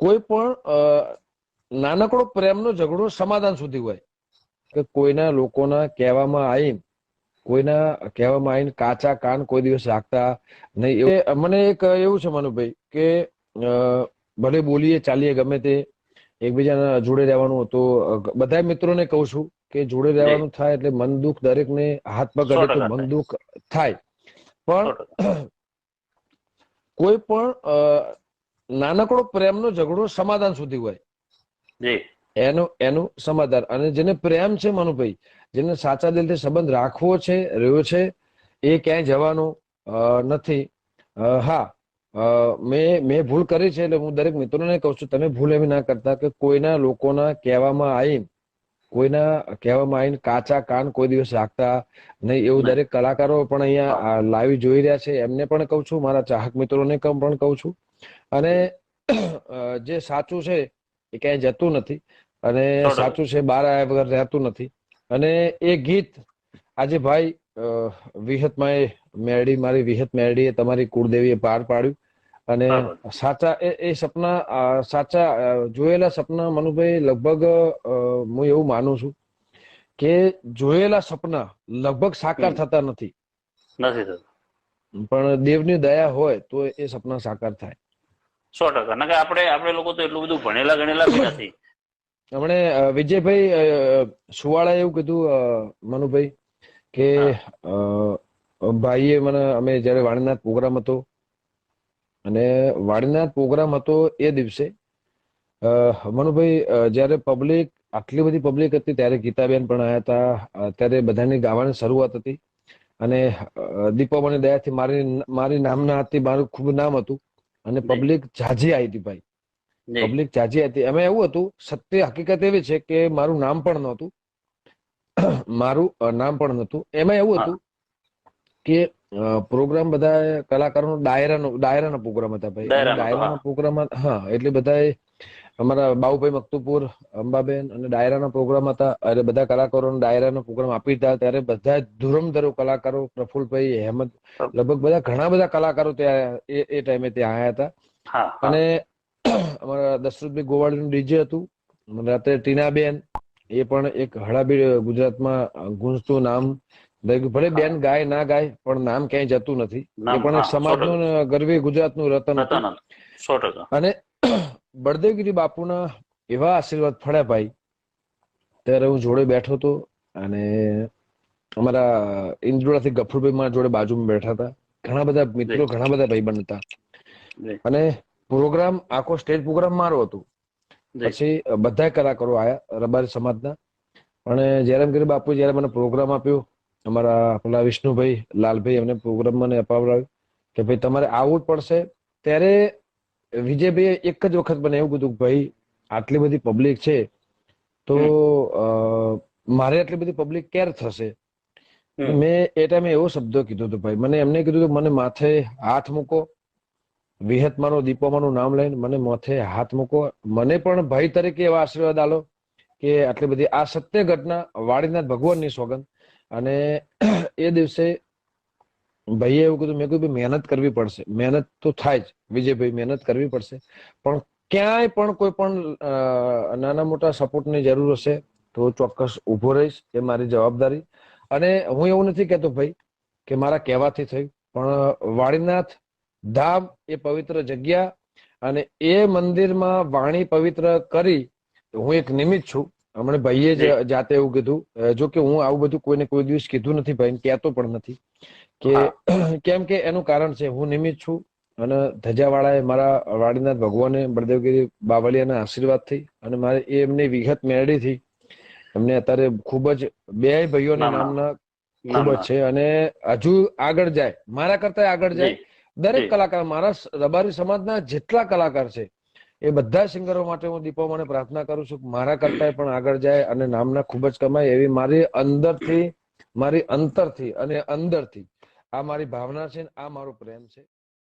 કોઈ પણ નાનકડો પ્રેમનો ઝઘડો સમાધાન સુધી હોય કે કોઈના લોકોના કહેવામાં આવીને કાચા કાન કોઈ દિવસ રાખતા નહીં. મને એક એવું છે મનુભાઈ કે ભલે બોલીએ ચાલીએ ગમે તે એકબીજાના જોડે રહેવાનું હતું. બધા મિત્રોને કહું છું કે જોડે રહેવાનું થાય એટલે મન દુઃખ દરેકને હાથ પગ અડે તો મન દુઃખ થાય, પણ કોઈ પણ નાનકડો પ્રેમનો ઝઘડો સમાધાન સુધી હોય એનું સમાધાન. અને જેને પ્રેમ છે મનુભાઈ, જેને સાચા દિલથી સંબંધ રાખવો છે, રહ્યો છે, એ ક્યાંય જવાનો નથી. હા, મેં ભૂલ કરી છે એટલે હું દરેક મિત્રોને કહું છું તમે ભૂલ એવી ના કરતા કે કોઈના લોકોના કહેવામાં આવીને કાચા કાન કોઈ દિવસ રાખતા નહીં. એવું દરેક કલાકારો પણ અહીંયા લાઈવ જોઈ રહ્યા છે એમને પણ કહું છું, મારા ચાહક મિત્રોને પણ કહું છું. અને જે સાચું છે એ ક્યાંય જતું નથી અને સાચું છે બહાર આવ્યા વગર રહેતું નથી. અને એ ગીત આજે ભાઈ મારી વિહત મેરડીએ તમારી કુળદેવીએ પાર પાડ્યું. અને સાચા એ સપના, સાચા જોયેલા સપના મનુભાઈ, લગભગ હું એવું માનું છું કે જોયેલા સપના લગભગ સાકાર થતા નથી, પણ દેવની દયા હોય તો એ સપના સાકાર થાય. 100%. આપણે લોકો તો એટલું બધું ભણેલા ગણેલા બી નથી. હમણે વિજયભાઈ સુવાળાએ એવું કીધું મનુભાઈ કે ભાઈએ મને, અમે જયારે વાણીનાથ પ્રોગ્રામ હતો અને વાણીનાથ પ્રોગ્રામ હતો એ દિવસે મનુભાઈ જયારે આટલી બધી પબ્લિક હતી ત્યારે ગીતાબેન પણ આવ્યા હતા. ત્યારે બધાની ગાવાની શરૂઆત હતી અને દીપોમની દયાથી મારી નામના હતી, મારું ખૂબ નામ હતું અને પબ્લિક ઝાઝી આવી હતી ભાઈ, પબ્લિક ઝાઝી હતી. એમાં એવું હતું, સત્ય હકીકત એવી છે કે મારું નામ પણ નહોતું. એમાં એવું હતું કે પ્રોગ્રામ બધા કલાકારોનો ડાયરાનો પ્રોગ્રામ હતા ભાઈ. ડાયરાના પ્રોગ્રામમાં હા, એટલે બધા અમારા બાઉભાઈ મકતુપુર, અંબાબેન અને ડાયરાના પ્રોગ્રામ હતા. અને બધા કલાકારોને ડાયરાનો પ્રોગ્રામ આપી હતા. ત્યારે બધા ધુરમધરો કલાકારો, પ્રફુલભાઈ, હેમંત, લગભગ બધા ઘણા બધા કલાકારો ત્યાં એ ટાઈમે ત્યાં આવ્યા હતા. અને અમારા દશરથભાઈ ગોવાળીનું ડીજે હતું. રાત્રે ટીનાબેન, એ પણ એક હળાબી ગુજરાતમાં ગુંજતું નામ, ભલે બેન ગાય ના ગાય પણ નામ ક્યાંય જતું નથી. એ પણ એક સમાજનું ગરવી ગુજરાતનું રતન હતું. અને બળદેવગીરી બાપુના એવા આશીર્વાદ ફળ્યા ભાઈ. ત્યારે હું જોડે બેઠો હતો અને અમારા ઇન્દ્રોડાથી ગફુરભાઈ મારા જોડે બાજુમાં બેઠા હતા. ઘણા બધા મિત્રો, ઘણા બધા ભાઈબંધ હતા. અને પ્રોગ્રામ, આખો સ્ટેજ પ્રોગ્રામ મારો હતો. પછી બધા કલાકારો આયા રબારી સમાજના. અને જયરામગીરી બાપુ જયારે મને પ્રોગ્રામ આપ્યો, અમારા પેલા વિષ્ણુભાઈ, લાલભાઈ, એમને પ્રોગ્રામ મને અપાવડાવ્યો કે ભાઈ તમારે આવવું જ પડશે. ત્યારે વિજયભાઈએ એક જ વખત મને એવું કીધું, ભાઈ આટલી બધી પબ્લિક છે તો મારે આટલી બધી પબ્લિક ક્યારે થશે? મેં એ ટાઈમે એવો શબ્દ કીધો હતો ભાઈ. મને એમને કીધું કે મને માથે હાથ મૂકો, વિહતમાનો દીપોમાનું નામ લઈને મને માથે હાથ મૂકો. મને પણ ભાઈ તરીકે એવા આશીર્વાદ આલો કે આટલી બધી આ સત્ય ઘટના, વાડીનાથ ભગવાનની સોગંદ. અને એ દિવસે ભાઈએ એવું કીધું, મેં કીધું મહેનત કરવી પડશે. મહેનત તો થાય જ વિજયભાઈ, મહેનત કરવી પડશે, પણ ક્યાંય પણ કોઈ પણ નાના મોટા સપોર્ટની જરૂર હશે તો ચોક્કસ ઉભો રહીશ, એ મારી જવાબદારી. અને હું એવું નથી કહેતો ભાઈ કે મારા કહેવાથી થયું, પણ વાડીનાથ ધામ એ પવિત્ર જગ્યા અને એ મંદિરમાં વાણી પવિત્ર કરી હું એક નિમિત્ત છું. હમણાં ભાઈએ જ જાતે એવું કીધું. જો કે હું આવું બધું કોઈને કોઈ દિવસ કીધું નથી ભાઈ, કહેતો પણ નથી કે કેમ કે એનું કારણ છે હું નિમિત્ત છું. અને ધજાવાળાએ મારા વાડીનાથ ભગવાને બળદેવગીરી બાવળિયાના આશીર્વાદથી અને મારે એમની વિહત મેળડીથી એમને અત્યારે ખૂબ જ બે ભાઈઓની નામના ખૂબ જ છે. અને હજુ આગળ જાય, મારા કરતા આગળ જાય. દરેક કલાકાર, મારા રબારી સમાજના જેટલા કલાકાર છે એ બધા સિંગરો માટે હું દીપોમાને પ્રાર્થના કરું છું કે મારા કરતા પણ આગળ જાય અને નામના ખૂબ જ કમાય, એવી મારી અંદરથી, મારી અંતરથી અને અંદરથી આ મારી ભાવના છે, આ મારો પ્રેમ છે.